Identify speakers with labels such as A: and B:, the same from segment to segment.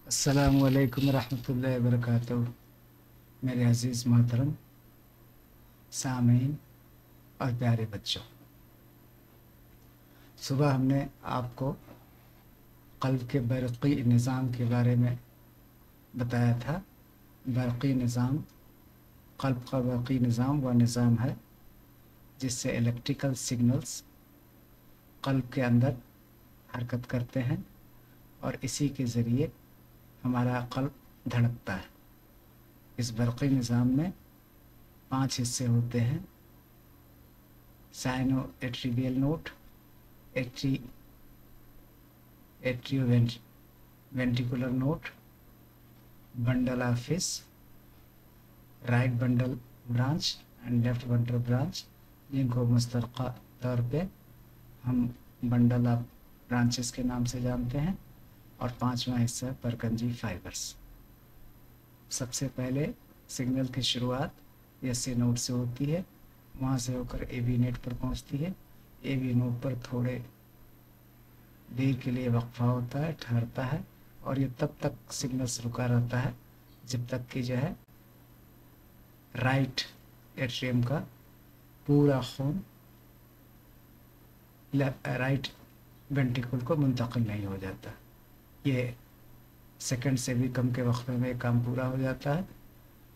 A: अस्सलामु अलैकुम रहमतुल्लाहि व बरकातहू। मेरे अज़ीज़ मोहतरम सामीन और प्यारे बच्चों, सुबह हमने आपको क़ल्ब के बरक़ी निज़ाम के बारे में बताया था। बरक़ी निज़ाम, क़ल्ब का बरक़ी निज़ाम वह निज़ाम है जिससे इलेक्ट्रिकल सिग्नल्स क़ल्ब के अंदर हरकत करते हैं और इसी के ज़रिए हमारा क़ल्ब धड़कता है। इस बरक़ी निज़ाम में 5 हिस्से होते हैं: sino atrial node, atrio ventricular node, bundle of His, right bundle branch and left bundle branch, जिनको मुश्तरका तौर पे हम बंडल ऑफ ब्रांचेस के नाम से जानते हैं। और 5वां हिस्सा परकंजी फाइबर्स। सबसे पहले सिग्नल की शुरुआत एसए नोड से होती है, वहाँ से होकर एबी नेट पर पहुँचती है। एबी नोड पर थोड़े देर के लिए वक्फा होता है, ठहरता है, और ये तब तक सिग्नल्स रुका रहता है जब तक कि जो है राइट एट्रियम का पूरा खून राइट वेंट्रिकल को मुंतकिल नहीं हो जाता। ये सेकंड से भी कम के वक्त में काम पूरा हो जाता है,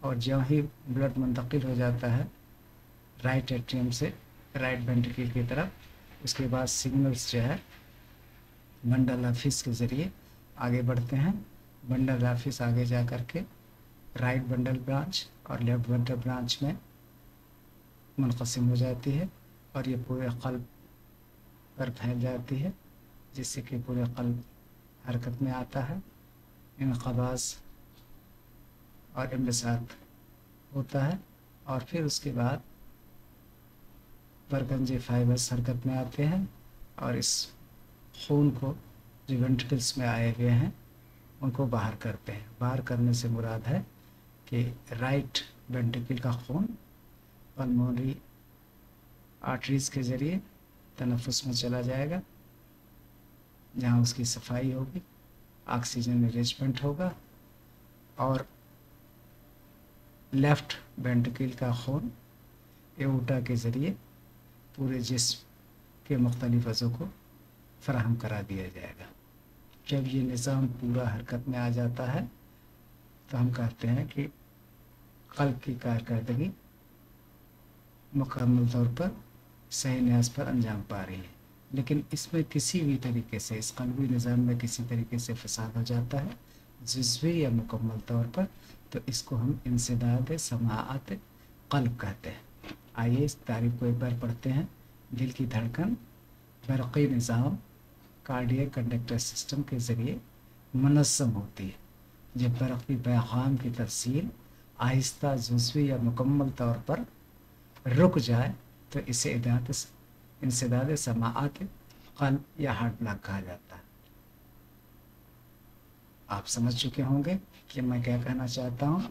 A: और ज्यों ही ब्लड मुंतकिल हो जाता है राइट एट्रियम से राइट वेंट्रिकल की तरफ, उसके बाद सिग्नल्स जो है बंडल ऑफ फिश के ज़रिए आगे बढ़ते हैं। बंडल ऑफ फिश आगे जा कर के राइट बंडल ब्रांच और लेफ्ट बंडल ब्रांच में मुनक़सिम हो जाती है, और ये पूरे क़ल्ब पर फैल जाती है, जिससे कि पूरे क़ल्ब हरकत में आता है। इनक़बाज़ और इंबसात होता है, और फिर उसके बाद परकंजी फाइबर्स हरकत में आते हैं और इस खून को जो वेंट्रिकल्स में आए हुए हैं उनको बाहर करते हैं। बाहर करने से मुराद है कि राइट वेंट्रिकल का खून पल्मोनरी आर्टरीज़ के ज़रिए तनफ़ुस में चला जाएगा, जहाँ उसकी सफाई होगी, ऑक्सीजन अरेंजमेंट होगा, और लेफ़्ट वेंट्रिकल का खून एओर्टा के ज़रिए पूरे जिस्म के मुख्तलिफ़ अज़ों को फराहम करा दिया जाएगा। जब ये निज़ाम पूरा हरकत में आ जाता है तो हम कहते हैं कि क़ल्ब की कारकर्दगी मुकम्मल तौर पर सही न्याज़ पर अंजाम पा रही है। लेकिन इसमें किसी भी तरीके से, इस क़ल्बी निज़ाम में किसी तरीके से फ़साद हो जाता है जुज़वी या मुकम्मल तौर पर, तो इसको हम इंसदाद समाअत क़ल्ब कहते हैं। आइए इस तारीफ़ को एक बार पढ़ते हैं। दिल की धड़कन बरक़ी निज़ाम कार्डियक कंडक्टर सिस्टम के ज़रिए मुनज़्ज़म होती है। जब बरक़ी पैगाम की तफसील आहिस्ता जुज़वी या मुकम्मल तौर पर रुक जाए तो इसे इंसदाद समाअत क़ल्ब या हार्ट ब्लॉक कहा जाता है। आप समझ चुके होंगे कि मैं क्या कहना चाहता हूँ।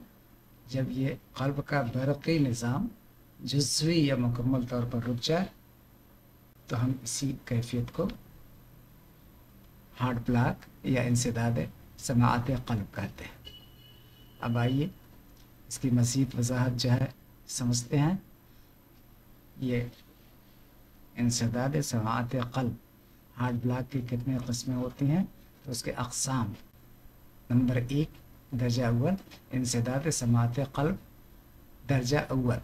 A: जब ये क़ल्ब का बरक़ी निज़ाम जुज़वी या मुकम्मल तौर पर रुक जाए तो हम इसी कैफियत को हार्ट ब्लॉक या इंसदाद समाअत क़ल्ब कहते हैं। अब आइए इसकी मज़ीद वज़ाहत जो है समझते हैं। ये इंसदाद समाअत क़ल्ब हार्ट ब्लॉक की कितने क़िस्में होती हैं, तो उसके अक़साम: नंबर 1, दर्जा अव्वल इंसदाद समाअत क़ल्ब दर्जा अव्वल,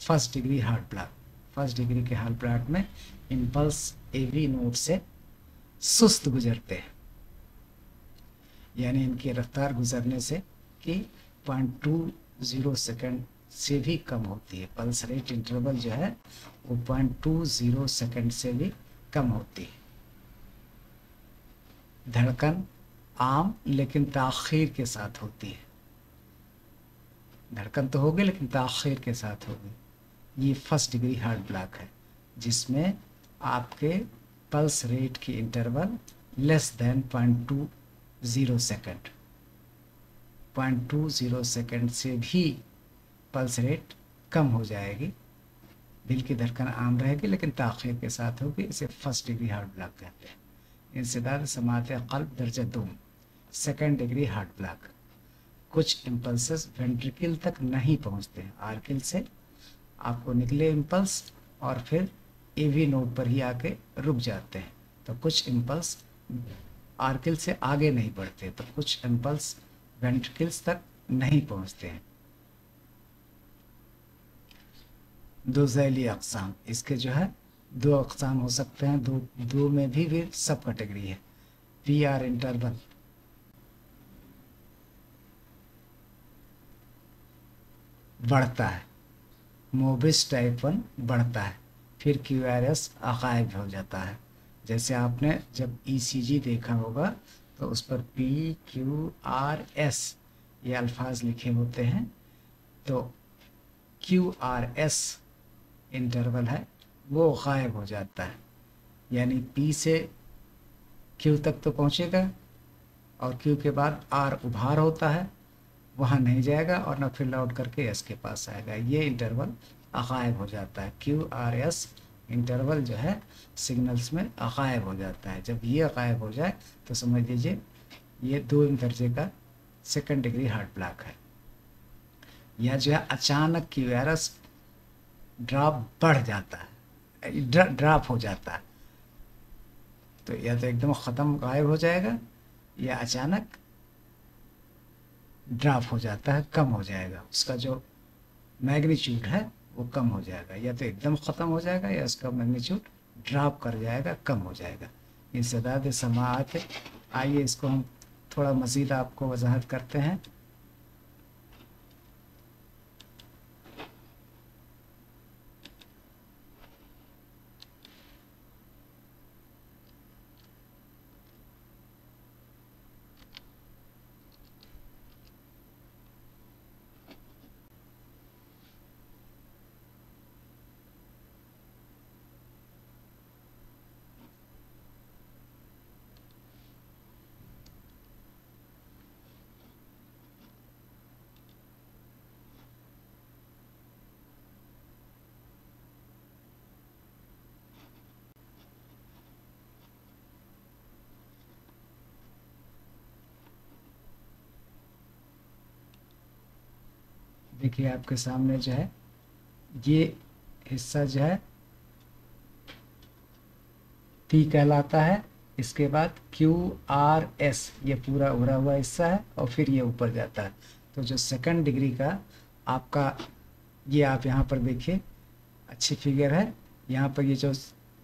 A: first degree heart block. First degree के हार्ट ब्लॉक में इम्पल्स एवी नोड से सुस्त गुजरते हैं, यानी इनकी रफ्तार गुजरने से कि 0.20 सेकंड से भी कम होती है। पल्स रेट इंटरवल जो है वो 0.20 सेकंड से भी कम होती है। धड़कन आम लेकिन ताख़ीर के साथ होती है। धड़कन तो होगी लेकिन ताख़ीर के साथ होगी। ये फर्स्ट डिग्री हार्ट ब्लॉक है, जिसमें आपके पल्स रेट की interval less than 0.20 second, 0.20 second से भी पल्स रेट कम हो जाएगी। दिल की धड़कन आम रहेगी लेकिन ताख़ीर के साथ होगी। इसे फर्स्ट डिग्री हार्ट ब्लॉक कहते हैं। इंसदाद समाअत क़ल्ब दर्जा 2, सेकेंड डिग्री हार्ट ब्लॉक। कुछ इम्पल्सेस वेंट्रिकल तक नहीं पहुंचते हैं, आर्किल से आपको निकले इम्पल्स और फिर एवी नोड पर ही आके रुक जाते हैं। तो कुछ इम्पल्स आर्किल से आगे नहीं बढ़ते, तो कुछ इम्पल्स वेंट्रिकल्स तक नहीं पहुंचते हैं। दो झैली अक़साम, इसके जो है दो अक़साम हो सकते हैं, दो में भी सब कैटेगरी है। पी आर इंटरवल बढ़ता है, मोबिस टाइप 1 बढ़ता है, फिर क्यू आर एस गायब हो जाता है। जैसे आपने जब ईसीजी देखा होगा तो उस पर पी क्यू आर एस ये अल्फाज लिखे होते हैं, तो क्यू आर एस इंटरवल है वो गायब हो जाता है, यानी पी से क्यू तक तो पहुंचेगा और क्यू के बाद आर उभार होता है, वहाँ नहीं जाएगा और ना फिर लौट करके एस के पास आएगा। ये इंटरवल गायब हो जाता है। क्यू आर एस इंटरवल जो है सिग्नल्स में गायब हो जाता है। जब ये गायब हो जाए तो समझ लीजिए ये 2 दर्जे का सेकंड डिग्री हार्ट ब्लॉक है। या जो है अचानक क्यू आर एस ड्रॉप बढ़ जाता है, ड्रॉप हो जाता है, तो या तो एकदम ख़त्म गायब हो जाएगा या अचानक ड्रॉप हो जाता है, कम हो जाएगा, उसका जो मैग्नीट्यूड है वो कम हो जाएगा, या तो एकदम ख़त्म हो जाएगा या उसका मैग्नीट्यूड ड्रॉप कर जाएगा, कम हो जाएगा। इंसदाद समाअत है। आइए इसको हम थोड़ा मज़ीद आपको वजाहत करते हैं। देखिए आपके सामने जो है ये हिस्सा जो है टी कहलाता है, इसके बाद क्यू आर एस ये पूरा उभरा हुआ हिस्सा है और फिर ये ऊपर जाता है। तो जो सेकंड डिग्री का आपका ये आप यहाँ पर देखिए अच्छी फिगर है, यहाँ पर ये जो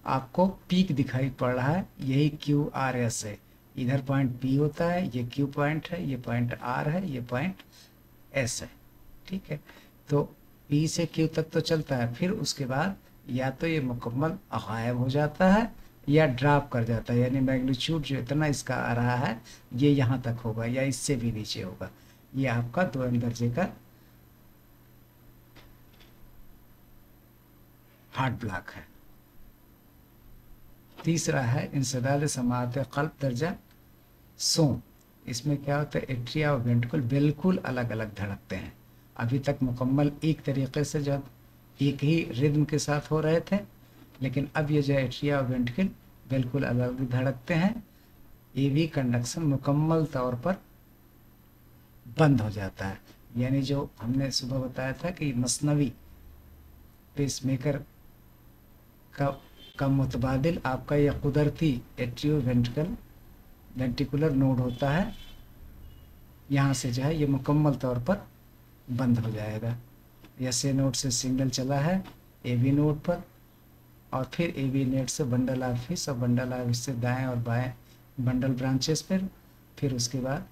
A: आपको पीक दिखाई पड़ रहा है यही क्यू आर एस है। इधर पॉइंट पी होता है, ये क्यू पॉइंट है, ये पॉइंट आर है, ये पॉइंट एस है। ठीक है, तो पी से क्यू तक तो चलता है, फिर उसके बाद या तो ये मुकम्मल गायब हो जाता है या ड्रॉप कर जाता है, यानी मैग्नीट्यूड जो इतना इसका आ रहा है ये यहाँ तक होगा या इससे भी नीचे होगा। ये आपका 2 दर्जे का हार्ट ब्लॉक है। तीसरा है इंसदाद समाअत क़ल्ब दर्जा सोम। इसमें क्या होता है, एट्रिया और वेंट्रिकल बिल्कुल अलग अलग धड़कते हैं। अभी तक मुकम्मल एक तरीके से जब एक ही रिद्म के साथ हो रहे थे, लेकिन अब ये जो एट्रिया और वेंट्रिकल बिल्कुल अलग धड़कते हैं। एवी कंडक्शन मुकम्मल तौर पर बंद हो जाता है, यानी जो हमने सुबह बताया था कि मसनवी पेसमेकर का मुतबादिल आपका यह कुदरती एट्रियो वेंट्रिकुलर नोड होता है, यहाँ से जो है ये मुकम्मल तौर पर बंद हो जाएगा। एस ए नोड से सिग्नल चला है ए बी नोड पर और फिर ए बी नेट से बंडल ऑफिस और बंडल ऑफिस से दाएं और बाएं बंडल ब्रांचेस पर, फिर उसके बाद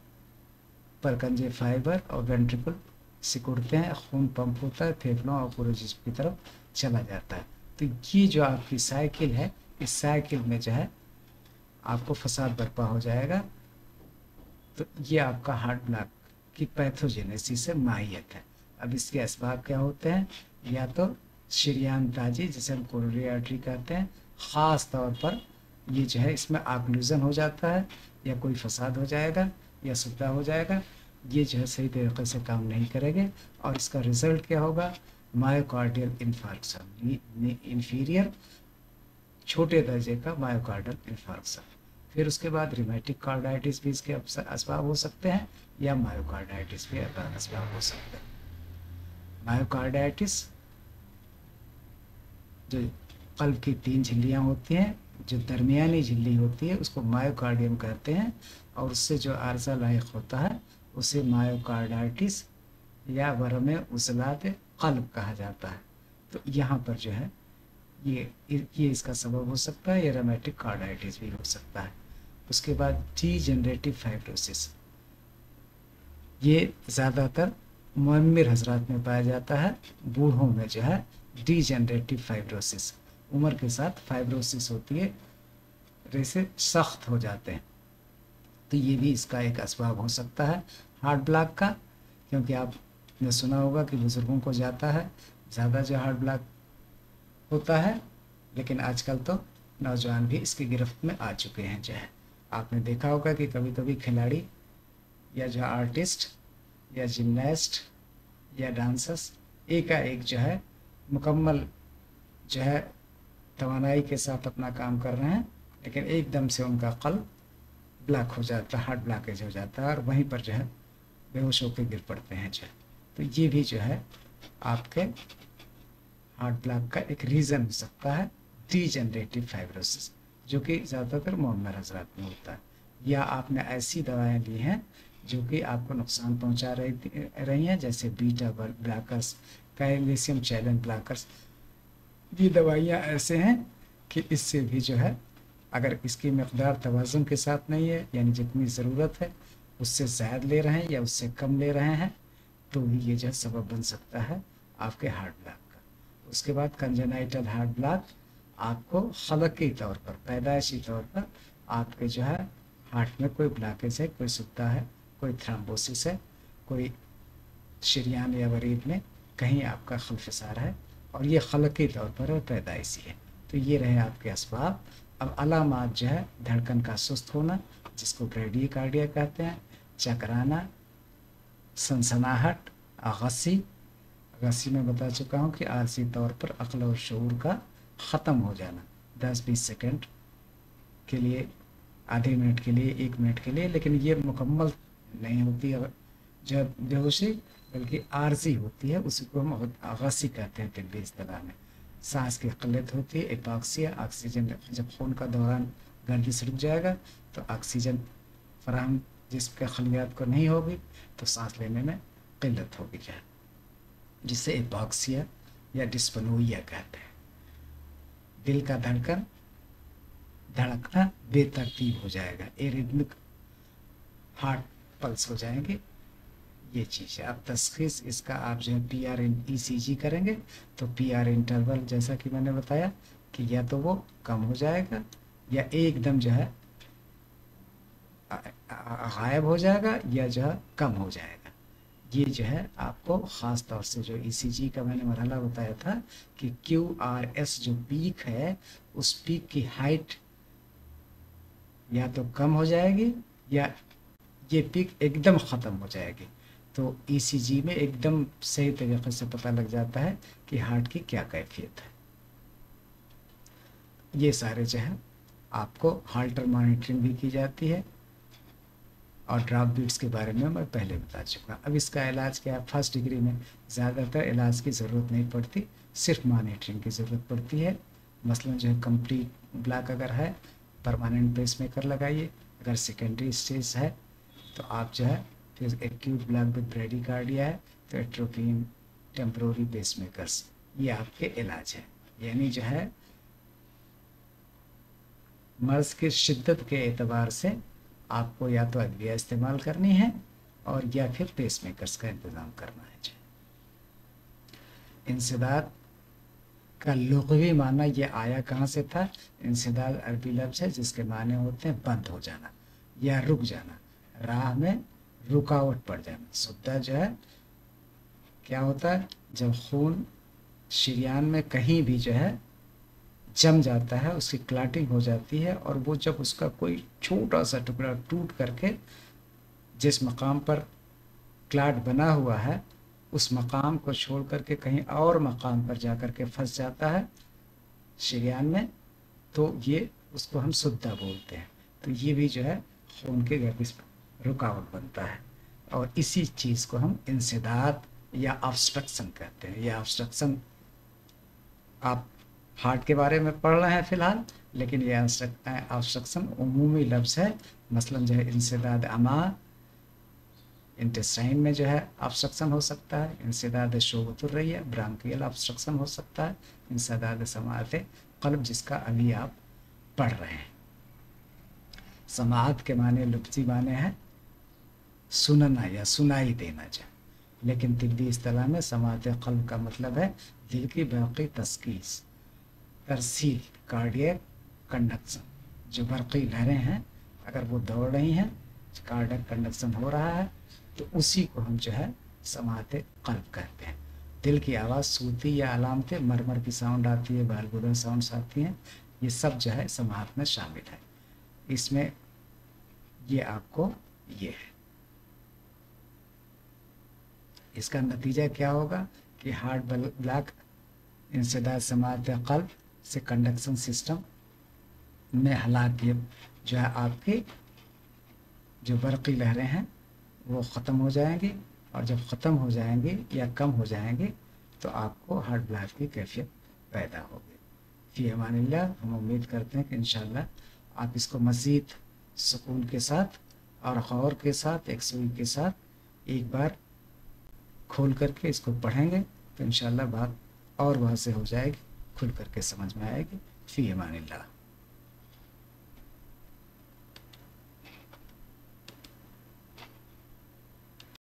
A: परकंजे फाइबर और वेंट्रिकल सिकुड़ते हैं, खून पंप होता है, फेफड़ों और पूरे जिस्म की तरफ चला जाता है। तो ये जो आपकी साइकिल है, इस साइकिल में जो है आपको फसाद बर्पा हो जाएगा। तो ये आपका हार्ट ब्लॉक की पैथोजेनेसिस से माहियत है। अब इसके असबाब क्या होते हैं, या तो शरियान ताजी जिसे हम कोरोनरी आर्टरी कहते हैं, ख़ास तौर पर ये जो है इसमें ऑक्लूजन हो जाता है या कोई फसाद हो जाएगा या सुद्धा हो जाएगा, ये जो है सही तरीके से काम नहीं करेंगे और इसका रिज़ल्ट क्या होगा, मायोकार्डियल इन्फार्क्शन, इन्फीरियर छोटे दर्जे का मायोकार्डियल इन्फार्क्शन। फिर उसके बाद रिमेटिक कार्डाइटिस भी इसके असबाब हो सकते हैं, या मायोकार्डाइटिस भी असबाब हो सकते हैं। मायोकार्डाइटिस जो कल्ब की 3 झिल्लियाँ होती हैं, जो दरमियानी झिल्ली होती है उसको मायोकार्डियम कहते हैं, और उससे जो आर्जा लायक होता है उसे मायोकार्डाइटिस या वरम उज़लात क़ल्ब कहा जाता है। तो यहाँ पर जो है ये इसका सबब हो सकता है, या रेमेटिक कार्डाइटिस भी हो सकता है। उसके बाद डीजेनरेटिव फाइब्रोसिस, ये ज़्यादातर मुअम्मिर हजरात में पाया जाता है। बूढ़ों में जो है डीजेनरेटिव फाइब्रोसिस, उम्र के साथ फाइब्रोसिस होती है, रेसे सख्त हो जाते हैं, तो ये भी इसका एक असबाब हो सकता है। हार्ट ब्लॉक का, क्योंकि आपने सुना होगा कि बुज़ुर्गों को जाता है ज़्यादा जो हार्ट ब्लॉक होता है, लेकिन आजकल तो नौजवान भी इसकी गिरफ्त में आ चुके हैं। जो है आपने देखा होगा कि कभी कभी खिलाड़ी या जो आर्टिस्ट या जिमनास्ट या डांसर्स एकाएक जो है मुकम्मल जो है तवानाई के साथ अपना काम कर रहे हैं, लेकिन एकदम से उनका कल्ब ब्लॉक हो जाता है, हार्ट ब्लॉकेज हो जाता है, और वहीं पर जो है बेहोश होकर गिर पड़ते हैं। जो तो ये भी जो है आपके हार्ट ब्लॉक का एक रीज़न हो सकता है, डीजेनरेटिव फाइब्रोसिस, जो कि ज़्यादातर मुअम्मर हजरात में होता है। या आपने ऐसी दवाएं ली हैं जो कि आपको नुकसान पहुंचा रही हैं, जैसे beta blockers, calcium channel blockers. ये दवाइयाँ ऐसे हैं कि इससे भी जो है अगर इसकी मकदार तवाज़ुन के साथ नहीं है, यानी जितनी ज़रूरत है उससे ज़्यादा ले रहे हैं या उससे कम ले रहे हैं, तो भी ये जो सबब बन सकता है आपके हार्ट ब्लॉक का। उसके बाद कंजेनाइटल हार्ट ब्लॉक, आपको खलकी तौर पर, पैदाइशी तौर पर आपके जो है हार्ट में कोई ब्लॉकेज है, कोई सुद्दा है, कोई थ्रोम्बोसिस है, कोई शरियान या वरीद में कहीं आपका खलफसार है, और ये खलकी तौर पर और पैदाइशी है। तो ये रहे आपके असबाब। अब अलामात जो है धड़कन का सुस्त होना, जिसको ब्रेडिकार्डिया कहते हैं, चकराना, सनसनाहट, गस्सी में बता चुका हूँ कि आरसी तौर पर अक्ल और शऊर का ख़त्म हो जाना 10-20 सेकंड के लिए, आधे मिनट के लिए, 1 मिनट के लिए, लेकिन ये मुकम्मल नहीं होती है जब बेहोशी, बल्कि आरजी होती है, उसी को हम गस्सी कहते हैं तिब्बी इस्तिलाह में। सांस की किल्लत होती है, एपॉक्सिया, ऑक्सीजन, जब खून का दौरान गर्दिश रुक जाएगा तो ऑक्सीजन फराहम जिस्म के खलियात को नहीं होगी, तो सांस लेने में किल्लत होगी, जाए जिसे एपॉक्सिया या डिस्पनोइया कहते हैं। दिल का धड़कना बेतरतीब हो जाएगा, एरिथमिक हार्ट पल्स हो जाएंगे, ये चीज़ है। अब तशख़ीस इसका आप जो है PR ECG करेंगे तो PR इंटरवल, जैसा कि मैंने बताया कि या तो वो कम हो जाएगा या एकदम जो है गायब हो जाएगा, या जो है कम हो जाएगा। ये जो है आपको ख़ास तौर से जो ECG का मैंने मरहला बताया था कि QRS जो पीक है, उस पीक की हाइट या तो कम हो जाएगी या ये पीक एकदम ख़त्म हो जाएगी। तो ECG में एकदम सही तरीके से पता लग जाता है कि हार्ट की क्या कैफियत है। ये सारे जो है आपको हाल्टर मॉनिटरिंग भी की जाती है, और ड्रॉप बीट्स के बारे में मैं पहले बता चुका। अब इसका इलाज क्या है, फर्स्ट डिग्री में ज़्यादातर इलाज की ज़रूरत नहीं पड़ती, सिर्फ मॉनिटरिंग की ज़रूरत पड़ती है। मसलन जो है कंप्लीट ब्लॉक अगर है, परमानेंट पेसमेकर लगाइए, अगर सेकेंडरी स्टेज है तो आप जो है फिर एक्यूट ब्लॉक विद ब्रेडिकार्डिया है तो एट्रोपिन टेम्पोररी पेसमेकर्स, ये आपके इलाज है। यानी जो है मर्ज की शिद्दत के एतबार से आपको या तो अदविया इस्तेमाल करनी है और या फिर पेसमेकर्स का इंतज़ाम करना है। इंसदाद का लुग़वी माना ये आया कहाँ से था? इंसदाद अरबी लफ्ज़ है जिसके माने होते हैं बंद हो जाना या रुक जाना, राह में रुकावट पड़ जाना। सुद्दा जो है क्या होता है, जब खून शरियान में कहीं भी जो है जम जाता है, उसकी क्लॉटिंग हो जाती है, और वो जब उसका कोई छोटा सा टुकड़ा टूट करके जिस मकाम पर क्लॉट बना हुआ है उस मकाम को छोड़ करके कहीं और मकाम पर जा कर के फंस जाता है शरियान में, तो ये उसको हम सुद्दा बोलते हैं। तो ये भी जो है खून के गर्दिश रुकावट बनता है। और इसी चीज़ को हम इंसदाद या ऑब्स्ट्रक्शन कहते हैं। ये ऑब्स्ट्रक्शन आप हार्ट के बारे में पढ़ रहे हैं फ़िलहाल, लेकिन ये ऑब्स्ट्रक्शन उमूमी लफ्ज़ है। मसलन जो है इंसदाद अमा, इंटेस्टाइन में जो है ऑब्स्ट्रक्शन हो सकता है, इंसदाद शोबतुर्रैया ब्रांकियल ऑब्स्ट्रक्शन हो सकता है, इंसदाद समाअत क़ल्ब जिसका अभी आप पढ़ रहे हैं। समाअत के माने लुफ्ज़ी माने हैं सुनना या सुनाई देना जाए, लेकिन तिब्बी इस्तिलाह में समाअत क़ल्ब का मतलब है दिल की बरक़ी तस्कीस, तरसील, कार्डियक कंडक्शन। जो बरक़ी लहरें हैं अगर वो दौड़ रही हैं, कार्डियक कंडक्शन हो रहा है, तो उसी को हम जो है समाअत क़ल्ब कहते हैं। दिल की आवाज़ सूती या अलामतें, मरमर की साउंड आती है, बालगुडन साउंड्स आती हैं, ये सब जो है समाअत में शामिल है। इसमें ये आपको ये है, इसका नतीजा क्या होगा कि हार्ट ब्लॉक इंसदाद समाअत क़ल्ब से कंडक्शन सिस्टम में हालांकि जो है आपकी जो बरक़ी लहरें हैं वो ख़त्म हो जाएंगी, और जब ख़त्म हो जाएंगी या कम हो जाएंगी तो आपको हार्ट ब्लॉक की कैफियत पैदा होगी। फ़ी अमानिल्लाह। हम उम्मीद करते हैं कि इंशाअल्लाह आप इसको मज़ीद सुकून के साथ और गौर के साथ, एक सुई के साथ एक बार खोल करके इसको पढ़ेंगे तो इंशाअल्लाह बात और वहाँ से हो जाएगी, खुल करके समझ में आएगी। फ़ी अमानिल्लाह।